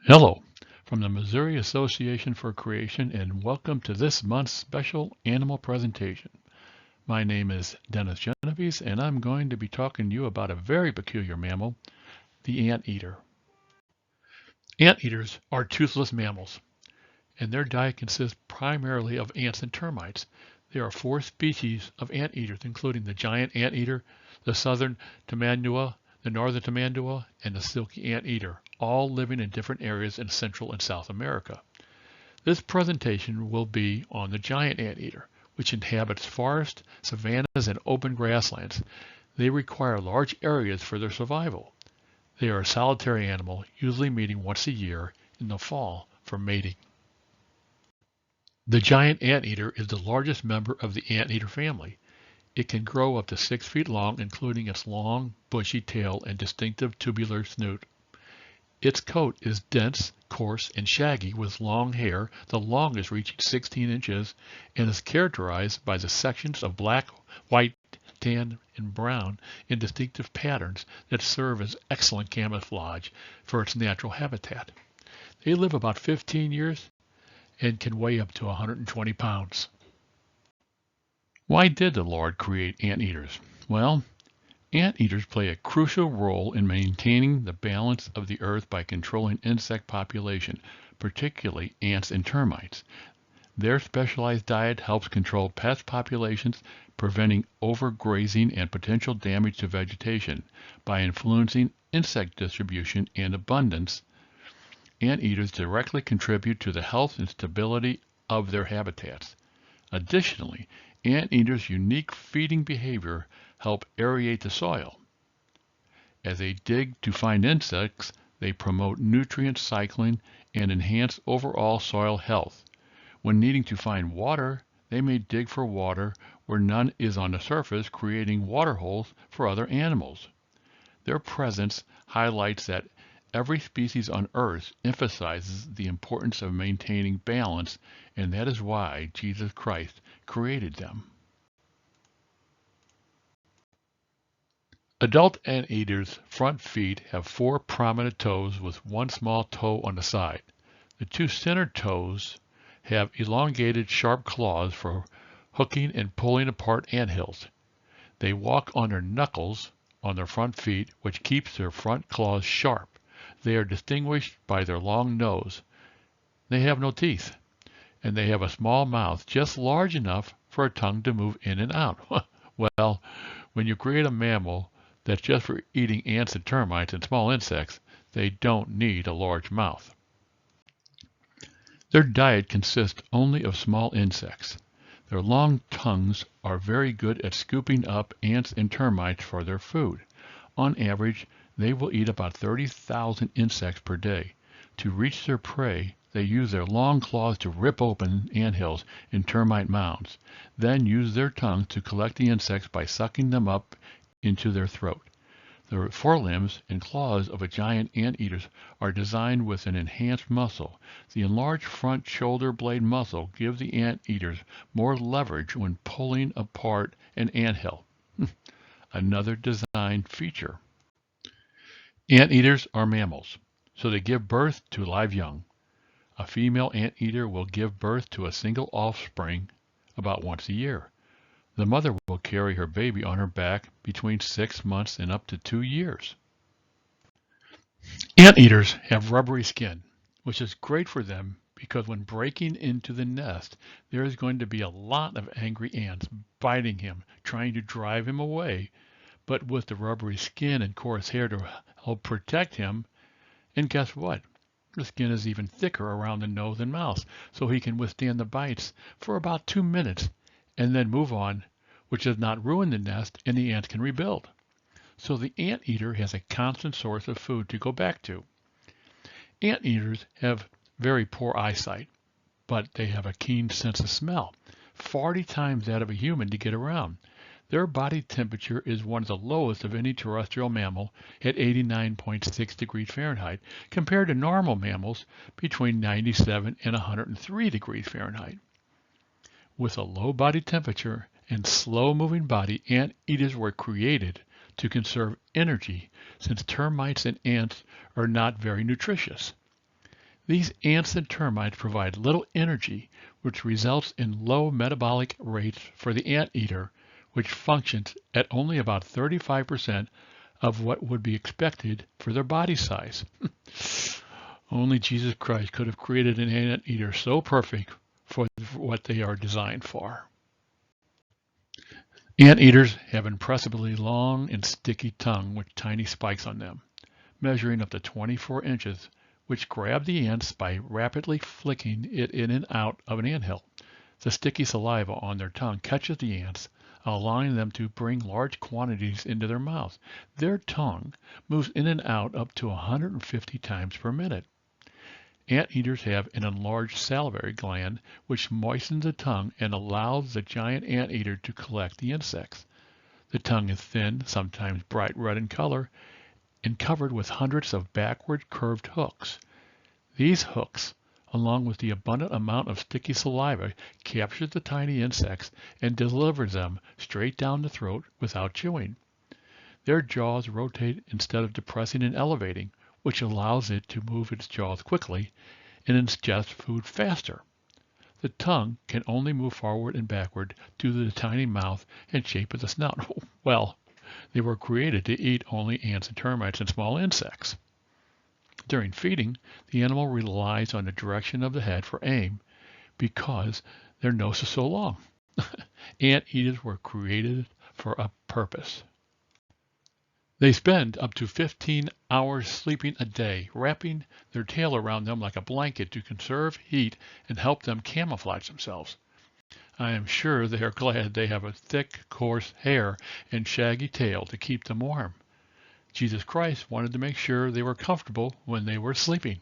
Hello from the Missouri Association for Creation, and welcome to this month's special animal presentation. My name is Dennis Genovese, and I'm going to be talking to you about a very peculiar mammal, the anteater. Anteaters are toothless mammals, and their diet consists primarily of ants and termites. There are 4 species of anteaters, including the giant anteater, the southern tamandua, the northern tamandua, and the silky anteater, all living in different areas in Central and South America. This presentation will be on the giant anteater, which inhabits forests, savannas, and open grasslands. They require large areas for their survival. They are a solitary animal, usually meeting once a year in the fall for mating. The giant anteater is the largest member of the anteater family. It can grow up to 6 feet long, including its long, bushy tail and distinctive tubular snoot. Its coat is dense, coarse, and shaggy with long hair, the longest reaching 16 inches, and is characterized by the sections of black, white, tan, and brown in distinctive patterns that serve as excellent camouflage for its natural habitat. They live about 15 years and can weigh up to 120 pounds. Why did the Lord create anteaters? Well, anteaters play a crucial role in maintaining the balance of the earth by controlling insect population, particularly ants and termites. Their specialized diet helps control pest populations, preventing overgrazing and potential damage to vegetation. By influencing insect distribution and abundance, anteaters directly contribute to the health and stability of their habitats. Additionally, anteaters' unique feeding behavior help aerate the soil. As they dig to find insects, they promote nutrient cycling and enhance overall soil health. When needing to find water, they may dig for water where none is on the surface, creating water holes for other animals. Their presence highlights that every species on Earth emphasizes the importance of maintaining balance, and that is why Jesus Christ created them. Adult anteaters' front feet have 4 prominent toes with 1 small toe on the side. The 2 center toes have elongated sharp claws for hooking and pulling apart anthills. They walk on their knuckles on their front feet, which keeps their front claws sharp. They are distinguished by their long nose. They have no teeth, and they have a small mouth just large enough for a tongue to move in and out. Well, when you create a mammal that's just for eating ants and termites and small insects, they don't need a large mouth. Their diet consists only of small insects. Their long tongues are very good at scooping up ants and termites for their food. On average, they will eat about 30,000 insects per day. To reach their prey, they use their long claws to rip open anthills and termite mounds, then use their tongue to collect the insects by sucking them up into their throat. The forelimbs and claws of a giant anteater are designed with an enhanced muscle. The enlarged front shoulder blade muscle gives the anteaters more leverage when pulling apart an anthill. Another design feature. Anteaters are mammals, so they give birth to live young. A female anteater will give birth to a single offspring about once a year. The mother will carry her baby on her back between 6 months and up to 2 years. Anteaters have rubbery skin, which is great for them because when breaking into the nest, there is going to be a lot of angry ants biting him, trying to drive him away. But with the rubbery skin and coarse hair to help protect him, and guess what? The skin is even thicker around the nose and mouth, so he can withstand the bites for about 2 minutes and then move on, which does not ruin the nest, and the ants can rebuild. So the anteater has a constant source of food to go back to. Anteaters have very poor eyesight, but they have a keen sense of smell, 40 times that of a human to get around. Their body temperature is one of the lowest of any terrestrial mammal at 89.6 degrees Fahrenheit, compared to normal mammals between 97 and 103 degrees Fahrenheit. With a low body temperature and slow-moving body, anteaters were created to conserve energy since termites and ants are not very nutritious. These ants and termites provide little energy, which results in low metabolic rates for the anteater, which functions at only about 35% of what would be expected for their body size. Only Jesus Christ could have created an anteater so perfect for what they are designed for. Anteaters have impressively long and sticky tongue with tiny spikes on them, measuring up to 24 inches, which grab the ants by rapidly flicking it in and out of an anthill. The sticky saliva on their tongue catches the ants, allowing them to bring large quantities into their mouths. Their tongue moves in and out up to 150 times per minute. Anteaters have an enlarged salivary gland, which moistens the tongue and allows the giant anteater to collect the insects. The tongue is thin, sometimes bright red in color, and covered with hundreds of backward curved hooks. These hooks, along with the abundant amount of sticky saliva, capture the tiny insects and deliver them straight down the throat without chewing. Their jaws rotate instead of depressing and elevating, which allows it to move its jaws quickly and ingest food faster. The tongue can only move forward and backward due to the tiny mouth and shape of the snout. Well, they were created to eat only ants and termites and small insects. During feeding, the animal relies on the direction of the head for aim because their nose is so long. Anteaters were created for a purpose. They spend up to 15 hours sleeping a day, wrapping their tail around them like a blanket to conserve heat and help them camouflage themselves. I am sure they are glad they have a thick, coarse hair and shaggy tail to keep them warm. Jesus Christ wanted to make sure they were comfortable when they were sleeping.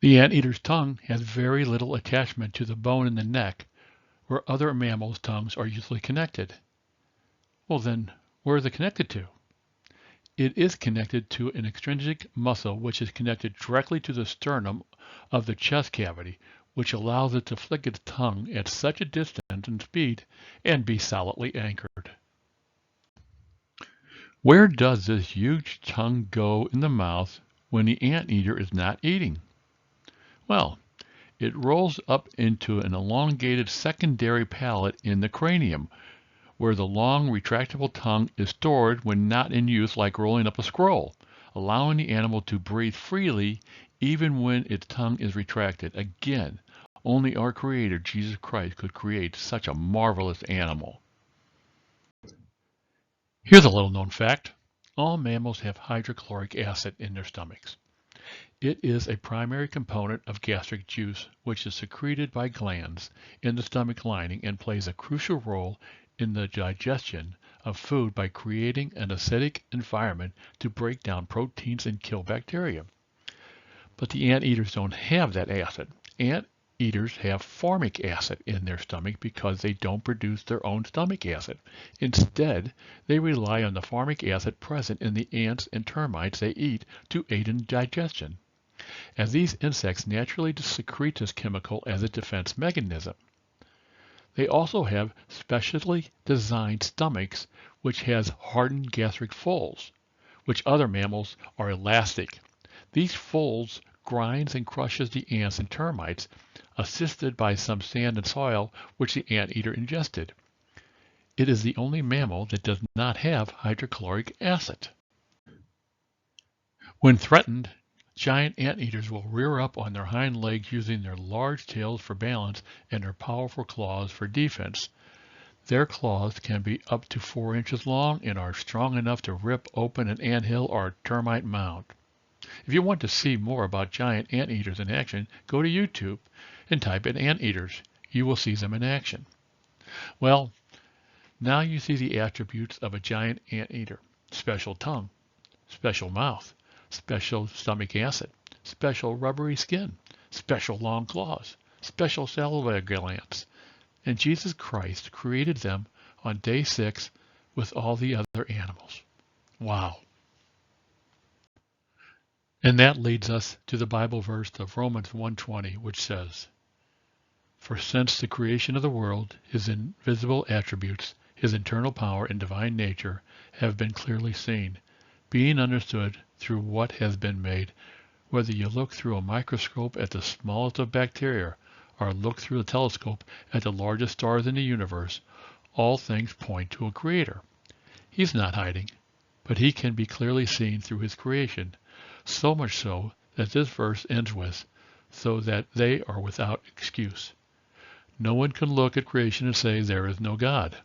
The anteater's tongue has very little attachment to the bone in the neck, where other mammals' tongues are usually connected. Well then, where is it connected to? It is connected to an extrinsic muscle which is connected directly to the sternum of the chest cavity, which allows it to flick its tongue at such a distance and speed and be solidly anchored. Where does this huge tongue go in the mouth when the anteater is not eating? Well, it rolls up into an elongated secondary palate in the cranium, where the long retractable tongue is stored when not in use, like rolling up a scroll, allowing the animal to breathe freely even when its tongue is retracted. Again, only our Creator, Jesus Christ, could create such a marvelous animal. Here's a little known fact. All mammals have hydrochloric acid in their stomachs. It is a primary component of gastric juice, which is secreted by glands in the stomach lining and plays a crucial role in the digestion of food by creating an acidic environment to break down proteins and kill bacteria. But the anteaters don't have that acid. Anteaters have formic acid in their stomach because they don't produce their own stomach acid. Instead, they rely on the formic acid present in the ants and termites they eat to aid in digestion, as these insects naturally secrete this chemical as a defense mechanism. They also have specially designed stomachs which has hardened gastric folds, which other mammals are elastic. These folds grinds and crushes the ants and termites, assisted by some sand and soil which the anteater ingested. It is the only mammal that does not have hydrochloric acid. When threatened, giant anteaters will rear up on their hind legs using their large tails for balance and their powerful claws for defense. Their claws can be up to 4 inches long and are strong enough to rip open an anthill or termite mound. If you want to see more about giant anteaters in action, go to YouTube and type in anteaters. You will see them in action. Well, now you see the attributes of a giant anteater: special tongue, special mouth, special stomach acid, special rubbery skin, special long claws, special salivary glands. And Jesus Christ created them on day 6 with all the other animals. Wow. And that leads us to the Bible verse of Romans 1:20, which says, "For since the creation of the world, his invisible attributes, his eternal power and divine nature have been clearly seen, being understood through what has been made, Whether you look through a microscope at the smallest of bacteria or look through a telescope at the largest stars in the universe, all things point to a creator. He's not hiding, but he can be clearly seen through his creation, so much so that this verse ends with, so that they are without excuse. No one can look at creation and say there is no God.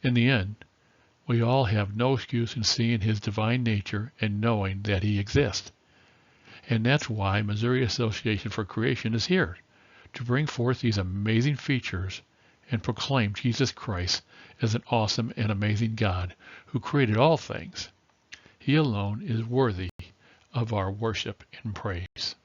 In the end, we all have no excuse in seeing his divine nature and knowing that he exists. And that's why Missouri Association for Creation is here, to bring forth these amazing features and proclaim Jesus Christ as an awesome and amazing God who created all things. He alone is worthy of our worship and praise.